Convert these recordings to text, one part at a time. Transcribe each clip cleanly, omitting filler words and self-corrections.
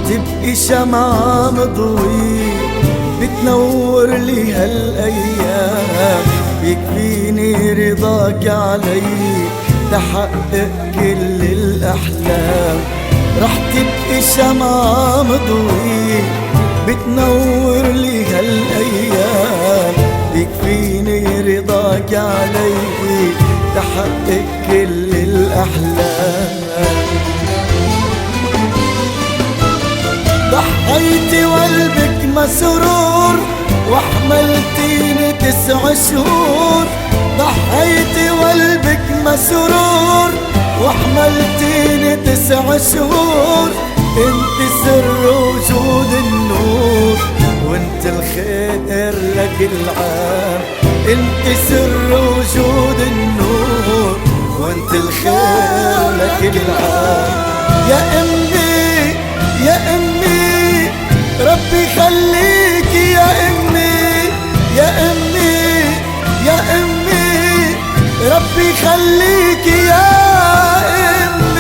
تبقي شمعة مضوي بتنور لي هالأيام، يكفيني رضاك علي تحقق كل الأحلام. رح تبقي شمعة مضوي بتنور لي هالأيام، يكفيني رضاك علي تحقق كل الأحلام. ضحيتي وقلبك مسرور وحملتيني 9 شهور. ضحيتي وقلبك مسرور وحملتيني 9 شهور. انت سر وجود النور وانت الخير لكل عام. انت سر وجود النور وانت الخير لكل عام. يا امي يا امي ربي خليكي يا امي. يا امي يا امي ربي خليكي يا امي.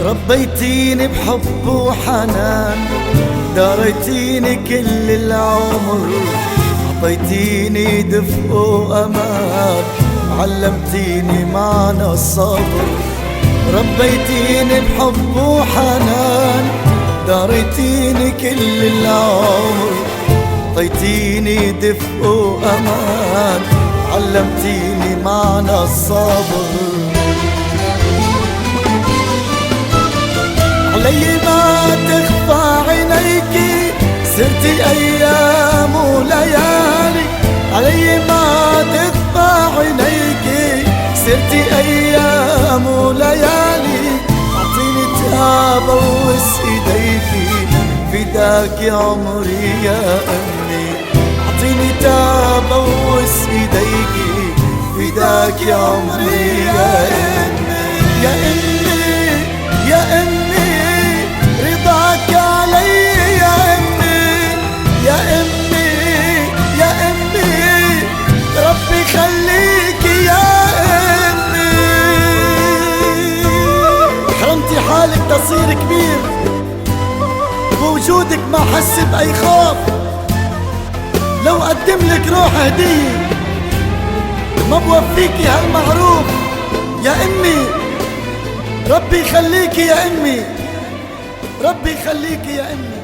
ربيتيني بحب وحنان، داريتيني كل العمر، عطيتيني دفء وأمان، علمتيني معنى الصبر. ربيتيني بحب وحنان، داريتيني كل العمر، عطيتيني دفء وأمان، علمتيني معنى الصبر. علي ما تخفى عينيكي سرتي أيام وليالي. علي ما تخفى عينيكي سرتي أيام وليالي. أعطيني تاب وبوس إيديكي فداك عمري يا أمي. أعطيني تاب وبوس إيديكي فداك عمري يا أمي. يا أمي يا أمي رضاك علي يا أمي. يا أمي يا أمي ربي خليكي يا أمي. حرمتي حالك تصير كبير بوجودك ما حس بأي خوف. لو قدم لك روح هدية ما بوفيكي هالمعروف. يا أمي ربي يخليكي يا أمي. ربي يخليكي يا أمي.